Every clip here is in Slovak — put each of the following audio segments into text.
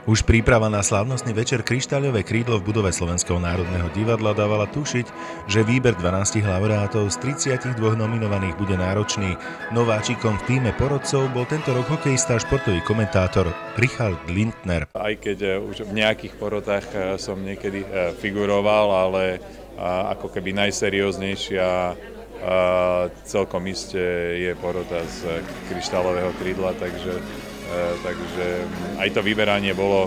Už príprava na slávnostný večer Kryštáľové krídlo v budove Slovenského národného divadla dávala tušiť, že výber 12 laureátov z 32 nominovaných bude náročný. Nováčikom v tíme porodcov bol tento rok hokejista a športový komentátor Richard Lindner. Aj keď už v nejakých porotách som niekedy figuroval, ale ako keby najserióznejšia celkom iste je porota z Kryštáľového krídla, takže aj to vyberanie bolo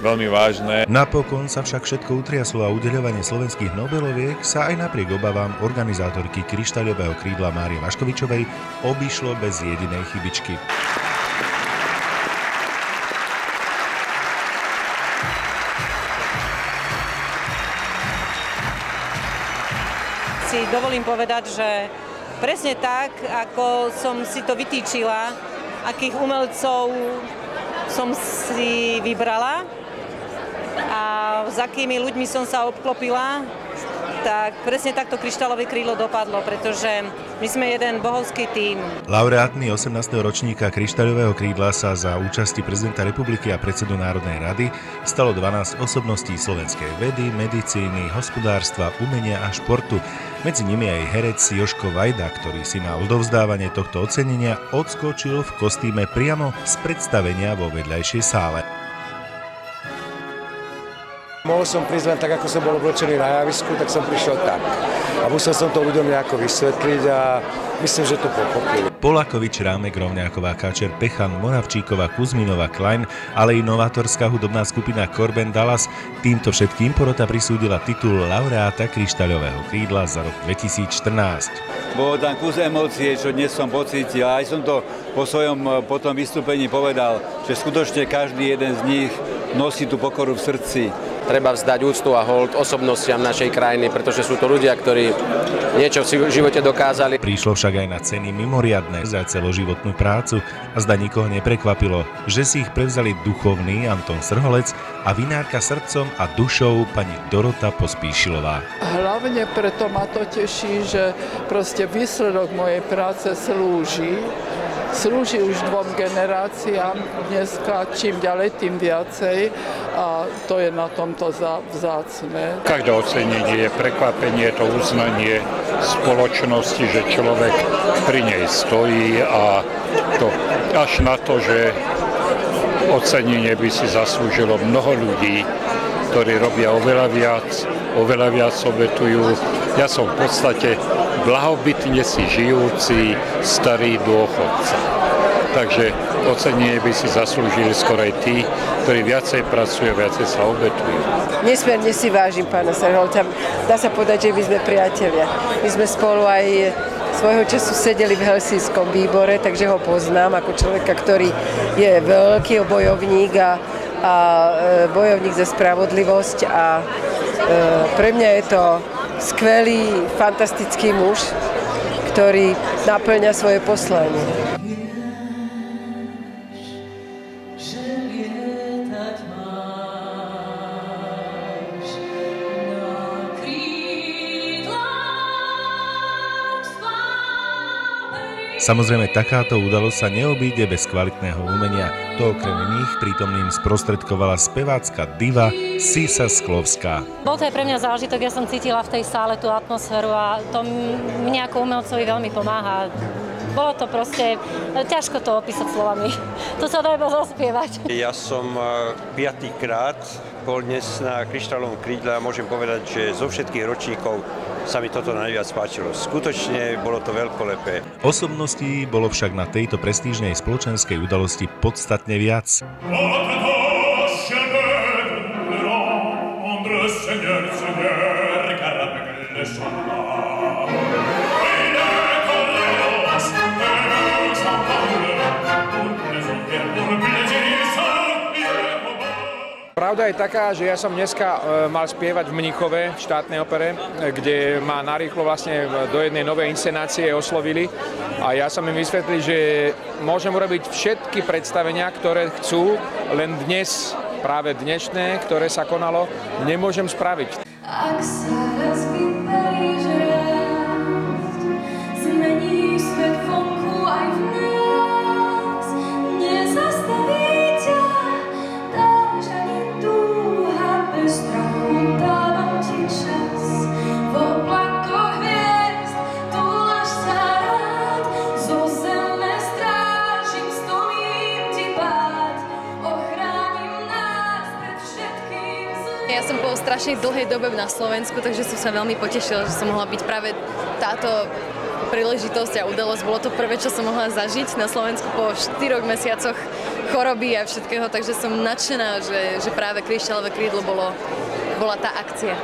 veľmi vážne. Napokon sa však všetko utriaslo a udeľovanie slovenských Nobeloviek sa aj napriek obavám organizátorky Kryštáľového krídla Márie Vaškovičovej obišlo bez jedinej chybičky. Si dovolím povedať, že presne tak, ako som si to vytýčila, akých umelcov som si vybrala a s akými ľuďmi som sa obklopila, tak presne takto Kryštálové krídlo dopadlo, pretože my sme jeden bohovský tím. Laureátmi 18. ročníka Kryštáľového krídla sa za účasti prezidenta republiky a predsedu Národnej rady stalo 12 osobností slovenskej vedy, medicíny, hospodárstva, umenia a športu. Medzi nimi aj herec Jožko Vajda, ktorý si na odovzdávanie tohto ocenenia odskočil v kostýme priamo z predstavenia vo vedľajšej sále. Mohol som prísť len tak, ako som bol oblečený na javisku, tak som prišiel tak. A musel som to ľuďom nejako vysvetliť a myslím, že to pochopili. Polakovič, Rámek, Rovňáková, Káčer, Pechan, Moravčíková, Kuzminová, Klein, ale i novátorská hudobná skupina Corben Dallas. Týmto všetkým porota prisúdila titul laureáta Kryštáľového krídla za rok 2014. Bolo tam kus emócie, čo dnes som pocítil. Aj som to po svojom potom vystúpení povedal, že skutočne každý jeden z nich nosí tú pokoru v srdci. Treba vzdať úctu a hold osobnostiam našej krajiny, pretože sú to ľudia, ktorí niečo v živote dokázali. Prišlo však aj na ceny mimoriadne za celoživotnú prácu a zda nikoho neprekvapilo, že si ich prevzali duchovný Anton Srholec a vinárka srdcom a dušou pani Dorota Pospíšilová. Hlavne preto ma to teší, že proste výsledok mojej práce slúži už 2 generáciám, dneska čím ďalej, tým viacej a to je na tomto vzácne. Každé ocenenie je prekvapenie, to uznanie spoločnosti, že človek pri nej stojí a to až na to, že ocenenie by si zaslúžilo mnoho ľudí, ktorí robia oveľa viac obetujú. Ja som v podstate blahobytne si žijúci starý dôchodca. Takže ocenenie by si zaslúžili skôr aj tí, ktorí viacej pracujú, viacej sa obetujú. Nesmierne si vážim pána Srholca. Dá sa povedať, že my sme priatelia. My sme spolu aj svojho času sedeli v Helsinskom výbore, takže ho poznám ako človeka, ktorý je veľký bojovník a bojovník za spravodlivosť a pre mňa je to skvelý, fantastický muž, ktorý naplňa svoje poslanie. Samozrejme, takáto udalosť sa neobíde bez kvalitného umenia. To okrem iných prítomným sprostredkovala spevácka diva Sisa Sklovská. Bol to aj pre mňa zážitok, ja som cítila v tej sále tú atmosféru a to mne ako umelcovi veľmi pomáha. Bolo to proste, ťažko to opísať slovami. To sa dá iba zaspievať. Ja som 5. krát bol dnes na Kryštáľovom krídle a môžem povedať, že zo všetkých ročníkov sa mi toto najviac páčilo. Skutočne bolo to veľkolepé. Osobností bolo však na tejto prestížnej spoločenskej udalosti podstatne viac. Pravda je taká, že ja som dneska mal spievať v Mníchove, v štátnej opere, kde ma narýchlo vlastne do jednej novej inscenácie oslovili a ja som im vysvetlil, že môžem urobiť všetky predstavenia, ktoré chcú, len dnes, práve dnešné, ktoré sa konalo, nemôžem spraviť. Ak sa raz vyperíš rast, zmeníš svet vonku aj v nás, nezastaví ťa. Ja som po strašne dlhej dobe na Slovensku, takže som sa veľmi potešila, že som mohla byť práve táto príležitosť a udalosť. Bolo to prvé, čo som mohla zažiť na Slovensku po 4 mesiacoch choroby a všetkého, takže som nadšená, že práve Kryštálové krídlo bola tá akcia.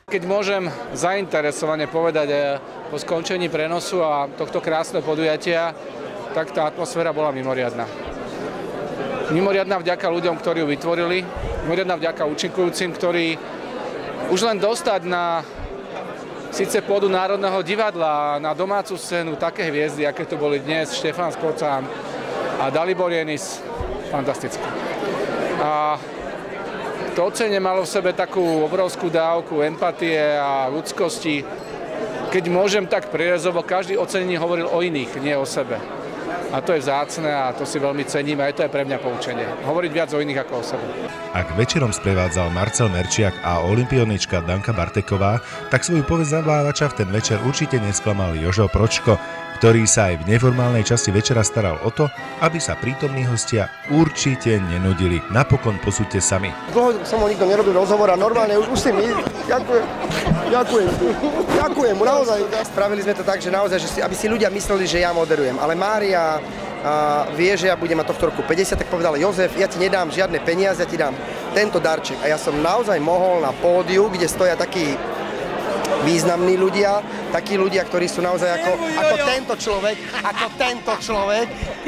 Keď môžem zainteresovane povedať po skončení prenosu a tohto krásneho podujatia, tak tá atmosféra bola mimoriadna. Mimoriadna vďaka ľuďom, ktorí ju vytvorili, mimoriadna vďaka účinkujúcim, ktorí už len dostať na síce pôdu Národného divadla, na domácu scénu také hviezdy, aké tu boli dnes, Štefán Skocán a Dalibor Jenis, fantastické. A to ocenie malo v sebe takú obrovskú dávku empatie a ľudskosti. Keď môžem tak prirezovo, každý ocenení hovoril o iných, nie o sebe. A to je vzácne a to si veľmi cením a to je pre mňa poučenie. Hovoriť viac o iných ako o sebe. Ak večerom sprevádzal Marcel Merčiak a olympionička Danka Barteková, tak svoju povesť zabávača v ten večer určite nesklamal Jožo Pročko, ktorý sa aj v neformálnej časti večera staral o to, aby sa prítomní hostia určite nenudili. Napokon posúďte sami. Dlho som ho nikto nerobil rozhovor a normálne už si my. Ďakujem mu naozaj. Spravili sme to tak, že naozaj, aby si ľudia mysleli, že ja moderujem. Ale Mária vie, že ja budem mať tohto roku 50, tak povedala: Jozef, ja ti nedám žiadne peniaze, ja ti dám tento darček. A ja som naozaj mohol na pódiu, kde stoja takí významní ľudia, takí ľudia, ktorí sú naozaj ako tento človek,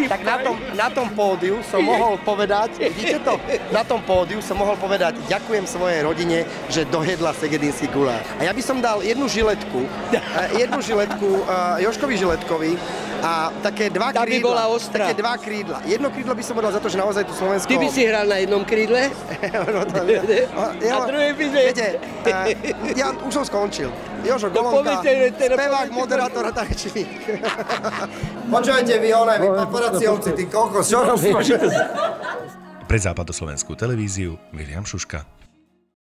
tak na tom pódiu som mohol povedať, vidíte to? Na tom pódiu som mohol povedať: ďakujem svojej rodine, že dojedla segedinský guláš. A ja by som dal jednu žiletku Jožkovi Žiletkovi a také dva krídla. Jedno krídlo by som dal za to, že naozaj tu Slovensko... Ty by si hral na jednom krídle? A druhé by sme... Ja už som skončil. Jožo Golonka, spevák, moderátor a tanečník. Počujete vy paparaciovci, ty kokos, čo robíš? Pre západoslovenskú televíziu William Šuška.